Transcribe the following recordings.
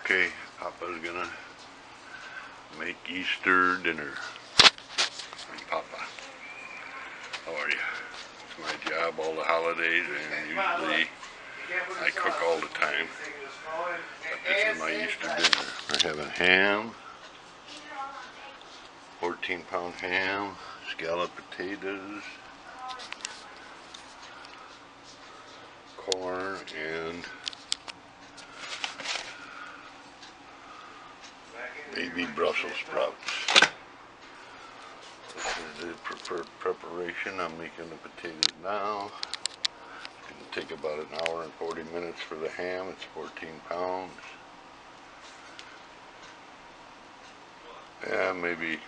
Okay, Papa's gonna make Easter dinner. Hey, Papa, how are you? It's my job all the holidays, and usually I cook all the time. But this is my Easter dinner. We're having ham, 14-pound ham, scalloped potatoes, corn, and baby Brussel sprouts. This is the preferred preparation. I'm making the potatoes now. It's going to take about an hour and 40 minutes for the ham. It's 14 pounds. Yeah, maybe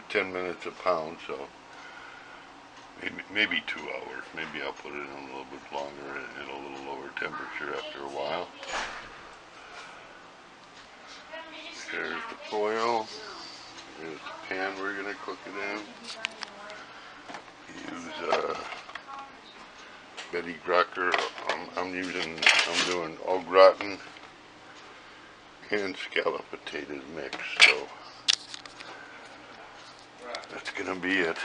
10 minutes a pound, so maybe 2 hours. Maybe I'll put it in a little bit longer at a little lower temperature after a while. There's the foil. There's the pan we're going to cook it in. Use Betty Crocker. I'm doing au gratin and scalloped potatoes mixed. So that's going to be it.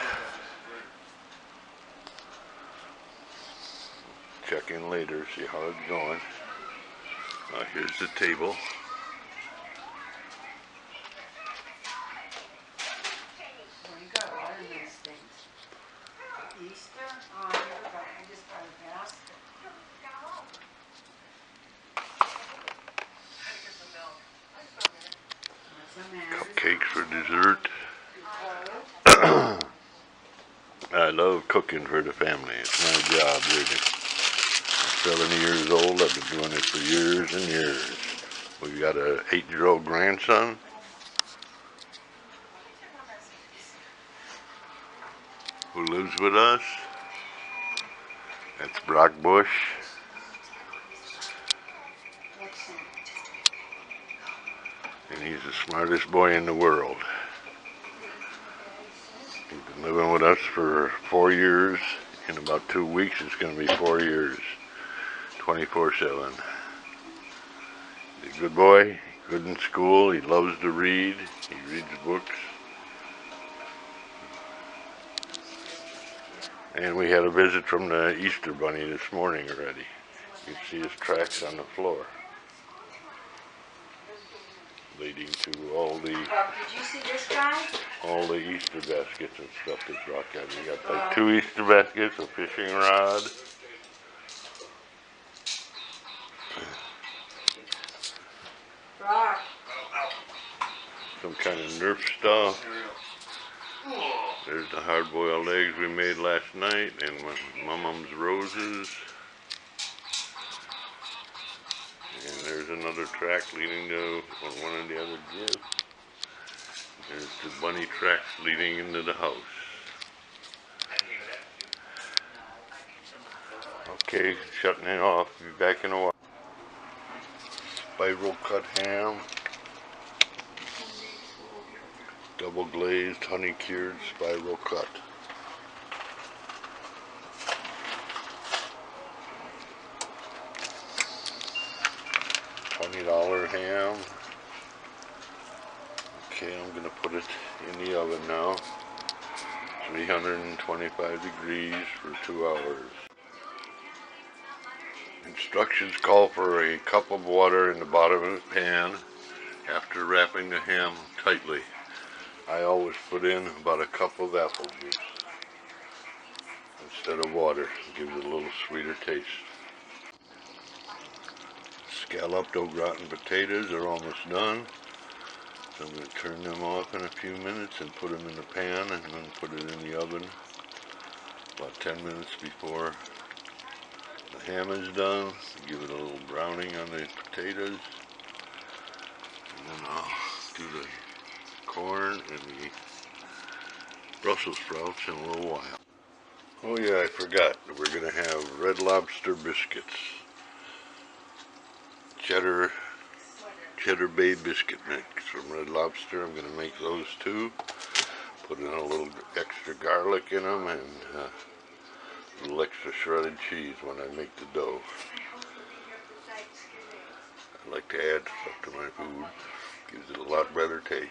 Check in later, see how it's going. Here's the table. Cupcakes for dessert. I love cooking for the family. It's my job, really. I'm 70 years old. I've been doing it for years and years. We've got an 8-year-old grandson. Who lives with us. That's Brock Bush. And he's the smartest boy in the world. He's been living with us for 4 years. In about 2 weeks, it's going to be 4 years. 24/7. He's a good boy, good in school. He loves to read. He reads books. And we had a visit from the Easter Bunny this morning already. You can see his tracks on the floor, leading to all the did you see this guy? all the Easter baskets and stuff that Brock got. We got like 2 Easter baskets, a fishing rod, Brock. some kind of Nerf stuff. There's the hard-boiled eggs we made last night, and my mom's roses. And there's another track leading to one of the other gifts. There's the bunny tracks leading into the house. Okay, shutting it off. Be back in a while. Spiral cut ham. Double glazed, honey cured, spiral cut. $20 ham. Okay, I'm going to put it in the oven now. 325 degrees for 2 hours. Instructions call for a cup of water in the bottom of the pan after wrapping the ham tightly. I always put in about a cup of apple juice instead of water. It gives it a little sweeter taste. Scalloped au gratin potatoes are almost done. So I'm going to turn them off in a few minutes and put them in the pan, and then put it in the oven about 10 minutes before the ham is done. Give it a little browning on the potatoes, and then I'll do the corn and the Brussels sprouts in a little while. Oh yeah, I forgot. We're going to have red lobster biscuits. Cheddar Bay biscuit mix from Red Lobster. I'm going to make those too. Put in a little extra garlic in them, and a little extra shredded cheese when I make the dough. I like to add stuff to my food. Gives it a lot better taste.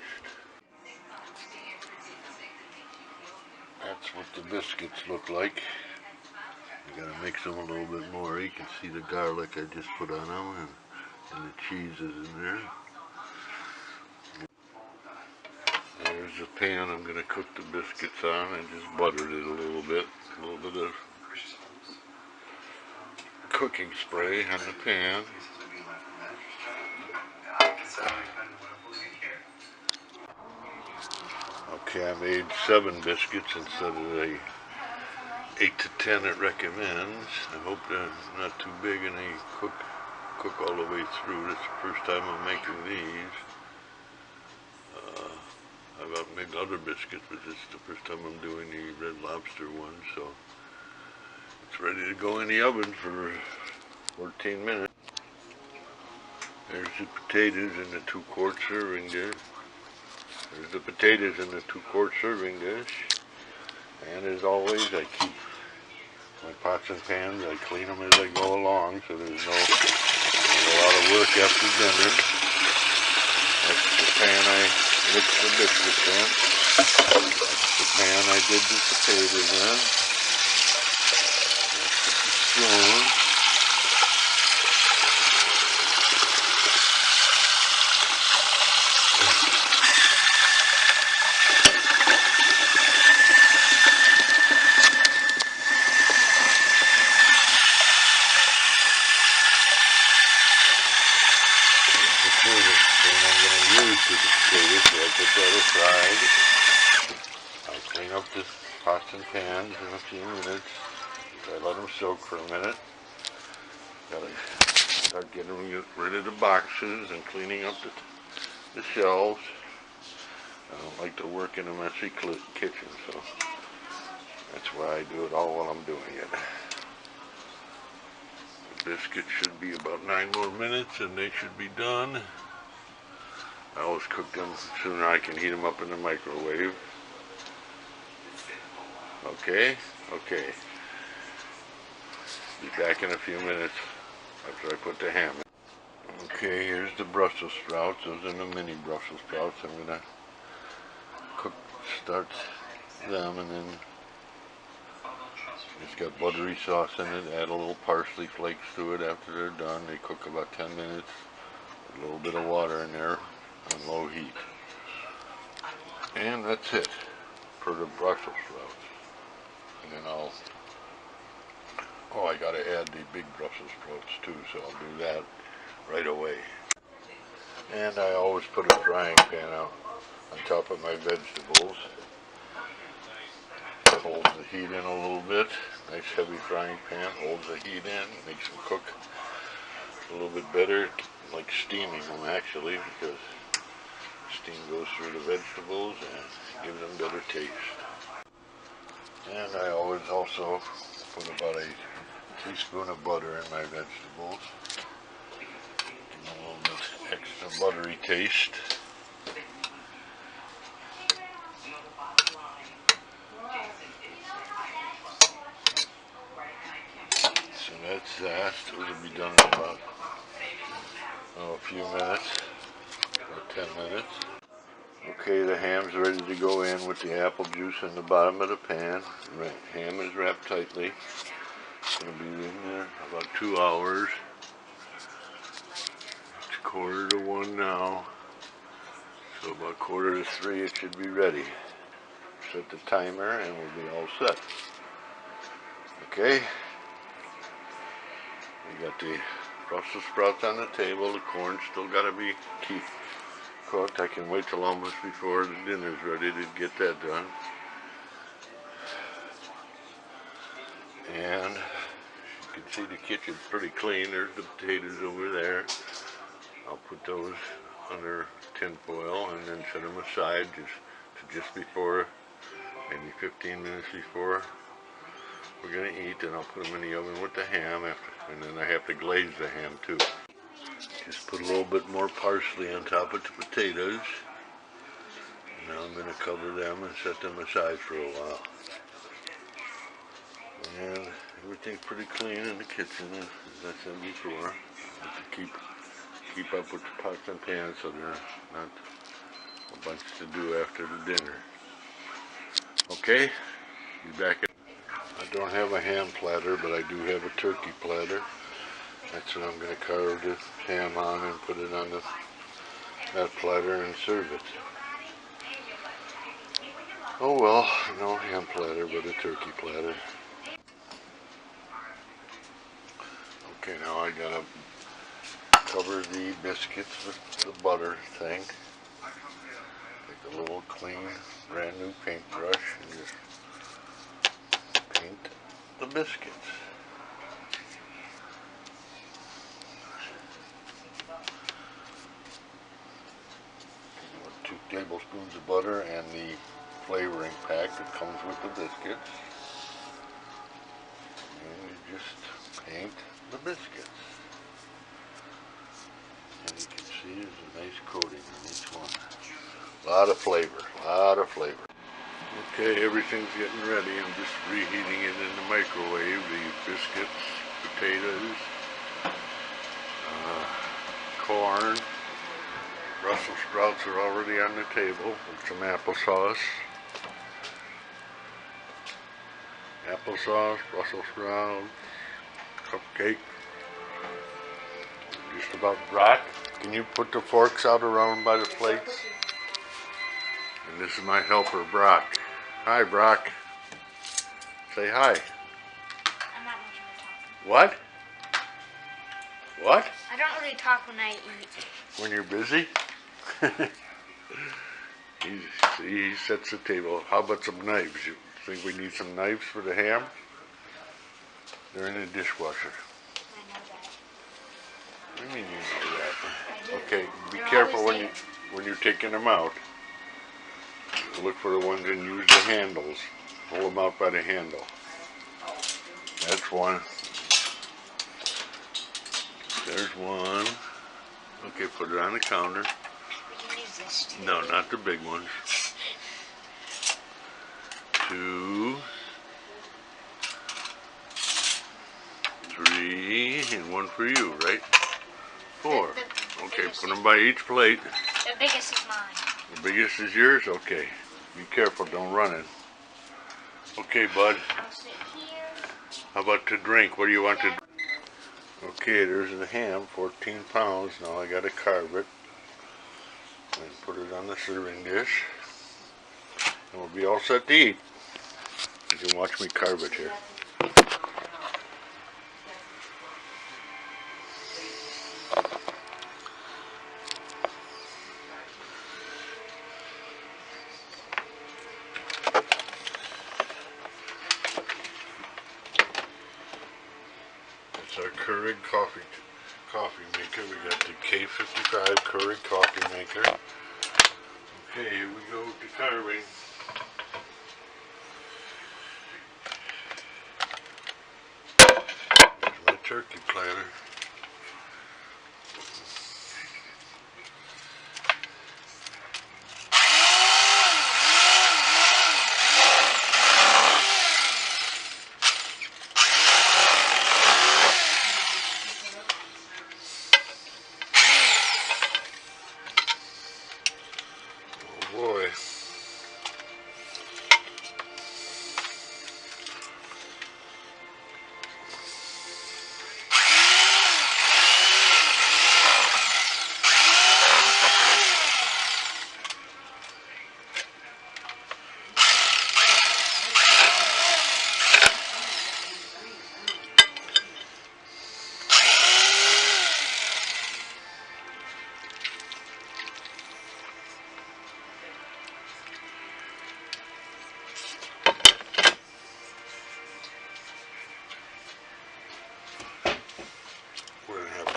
That's what the biscuits look like. You gotta mix them a little bit more. You can see the garlic I just put on them, and the cheese is in there. There's the pan I'm gonna cook the biscuits on. I just buttered it a little bit of cooking spray on the pan. Okay, I made 7 biscuits instead of the 8 to 10 it recommends. I hope they're not too big and they cook all the way through. This is the first time I'm making these. I've made other biscuits, but this is the first time I'm doing the red lobster one, so it's ready to go in the oven for 14 minutes. There's the potatoes in the 2-quart serving dish. There's the potatoes in the 2-quart serving dish. And as always, I keep my pots and pans, I clean them as I go along, so there's a lot of work after dinner. That's the pan I mixed the biscuits in. That's the pan I did the potatoes in. That's the spoon. I'll clean up the pots and pans in a few minutes. I let them soak for a minute. Gotta start getting rid of the boxes and cleaning up the shelves. I don't like to work in a messy kitchen, so that's why I do it all while I'm doing it. The biscuits should be about 9 more minutes and they should be done. I always cook them sooner. I can heat them up in the microwave. Okay. Be back in a few minutes after I put the ham in. Okay, here's the Brussels sprouts. Those are the mini Brussels sprouts. I'm gonna start them, and then it's got buttery sauce in it. Add a little parsley flakes to it after they're done. They cook about 10 minutes. A little bit of water in there on low heat. And that's it for the Brussels sprouts. And then I gotta add the big Brussels sprouts too, so I'll do that right away. And I always put a frying pan out on top of my vegetables. Holds the heat in a little bit. Nice heavy frying pan, holds the heat in, makes them cook a little bit better, like steaming them actually, because steam goes through the vegetables and gives them better taste. And I always also put about a teaspoon of butter in my vegetables. Give them a little bit extra buttery taste. So that's that. Those will be done in about a few minutes, about 10 minutes. Okay, the ham's ready to go in with the apple juice in the bottom of the pan. Ham is wrapped tightly. It's going to be in there about 2 hours. It's 1:45 now. So about 2:45 it should be ready. Set the timer and we'll be all set. Okay. We got the Brussels sprouts on the table. The corn's still got to be cooked. I can wait till almost before the dinner's ready to get that done. And you can see the kitchen's pretty clean. There's the potatoes over there. I'll put those under tin foil and then set them aside just before, maybe 15 minutes before we're going to eat. And I'll put them in the oven with the ham and then I have to glaze the ham too. Just put a little bit more parsley on top of the potatoes. Now I'm going to cover them and set them aside for a while. And everything's pretty clean in the kitchen, as I said before. I have to keep keep up with the pots and pans so there's not a bunch to do after the dinner. Okay, be back in. I don't have a ham platter, but I do have a turkey platter. That's what I'm going to carve the ham on and put it on that platter and serve it. Oh well, no ham platter, but a turkey platter. Okay, now I gotta cover the biscuits with the butter thing. Take a little clean, brand new paintbrush and just paint the biscuits. 2 tablespoons of butter and the flavoring pack that comes with the biscuits. And you just paint the biscuits. And you can see there's a nice coating on each one. A lot of flavor, Okay, everything's getting ready. I'm just reheating it in the microwave. The biscuits, potatoes, corn, Brussels sprouts are already on the table with some applesauce. Brussels sprouts, cupcake. Just about Brock. Can you put the forks out around by the plates? And this is my helper, Brock. Hi, Brock. Say hi. I'm not much of a talker. What? What? I don't really talk when I eat. When you're busy? He sets the table. How about some knives? You think we need some knives for the ham? They're in the dishwasher. I know that. What do you mean you know that? I do. Okay, be They're careful always when you're taking them out. Look for the ones and use the handles. Pull them out by the handle. That's one. There's one. Okay, put it on the counter. We can use this too. No, not the big ones. 2, 3, and one for you, right? 4. Okay, put them by each plate. The biggest is mine. The biggest is yours? Okay. Be careful, don't run it. Okay, bud. I'll sit here. How about to drink? What do you want to drink? Okay, there's the ham, 14 pounds. Now I gotta carve it and put it on the serving dish. And we'll be all set to eat. You can watch me carve it here. It's our Keurig coffee maker. We got the K55 Keurig coffee maker. Okay, here we go to carving. There's my turkey platter. Boy.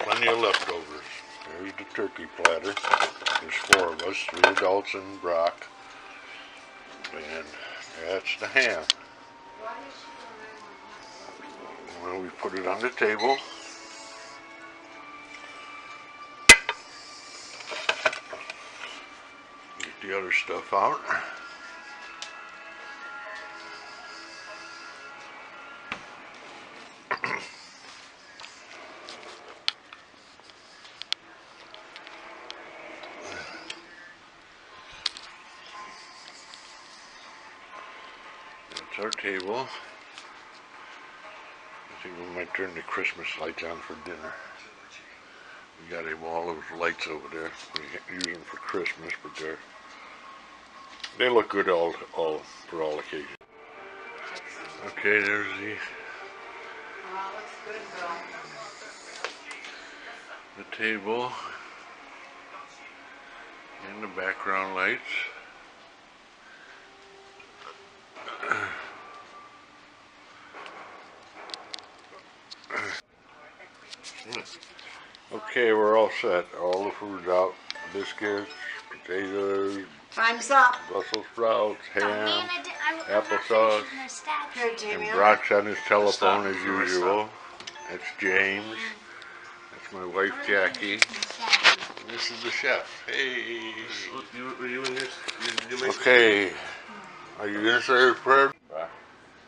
Plenty of leftovers. There's the turkey platter. There's 4 of us, 3 adults and Brock. And that's the ham. Well, we put it on the table. Get the other stuff out. That's our table. I think we might turn the Christmas lights on for dinner. We got a wall of lights over there. We use them for Christmas, but they look good for all occasions. Okay, there's the table and the background lights. Okay, we're all set. All the food's out. Biscuits, potatoes, Time's up. Brussels sprouts, ham, I'm applesauce, Here, Jamie. and Brock's on his telephone as usual. That's James. That's my wife Jackie. And this is the chef. Hey. Were you in this? Okay. Are you gonna say a prayer?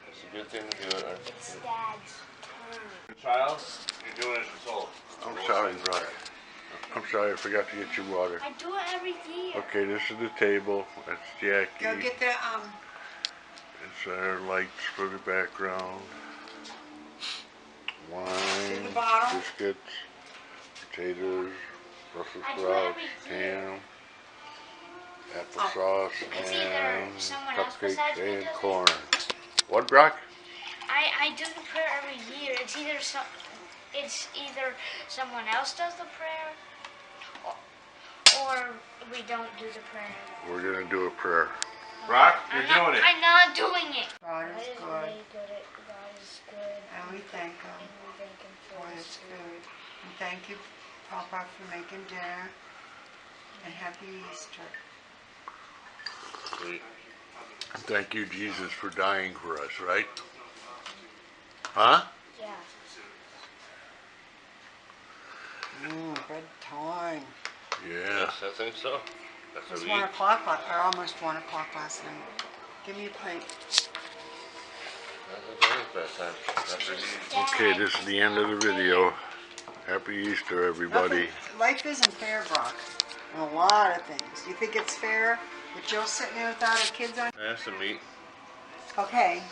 It's a good thing to do it. It's Dad's turn. Child, you're doing it for soul. I'm sorry, Brock. I'm sorry, I forgot to get you water. I do it every year. Okay, this is the table. That's Jackie. Go get the It's our lights for the background. Wine, the bottom. biscuits, potatoes, Brussels I do sprouts, every year. ham, applesauce, It's either and someone else cupcakes besides me and does it. corn. What, Brock? I do the prayer every year. It's either someone else does the prayer, or we don't do the prayer. We're gonna do a prayer. Brock, you're doing it. I'm not doing it. God is good, Really good. God is good. and we thank Him And we thank Him for for His His food. And thank you, Papa, for making dinner. And Happy Easter. Thank you, Jesus, for dying for us, right? Huh? Yeah. Good time. Yeah. Yes, I think so. That's It was what 1 we o'clock, or almost 1 o'clock last night. Give me a plate. That's time. That's what we Okay, this is the end of the video. Happy Easter, everybody. Life isn't fair, Brock. In a lot of things. You think it's fair that Jill's sitting there without her kids on? That's the meat. Okay.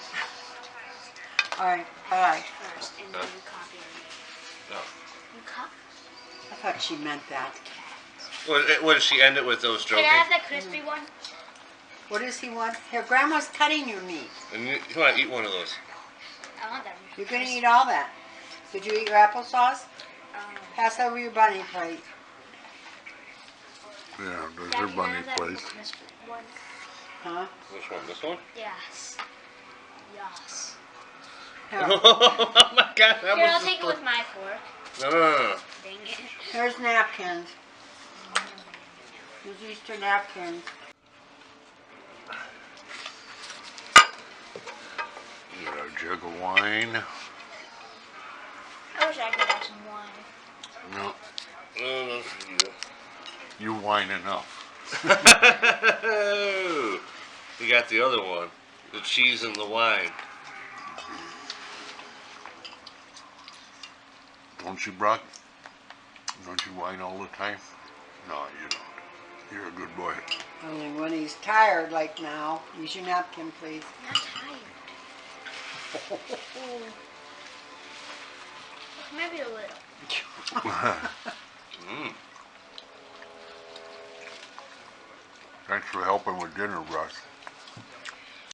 All right. Bye. First, and then you copy it. No. You copy. I thought she meant that. What did she end it with? Those Can joking? I have the crispy one? What does he want? Here, Grandma's cutting your meat. And you want to eat one of those? I want that. You're going to eat all that. Did you eat your applesauce? Um, Pass over your bunny plate. Yeah, there's Dad, your can I bunny have that place. crispy one? Huh? Which one? This one? Yes. Yes. Here. Oh my God! That Here, I'll was take it with my fork. No. Dang it. Here's napkins. Here's Easter napkins. We got our jug of wine. I wish I could have some wine. No, No. you wine enough. We got the other one. The cheese and the wine. Don't you, Brock? Don't you whine all the time? No, you don't. You're a good boy. And when he's tired, like now, use your napkin, please. I'm not tired. Maybe a little. Thanks for helping with dinner, Brock.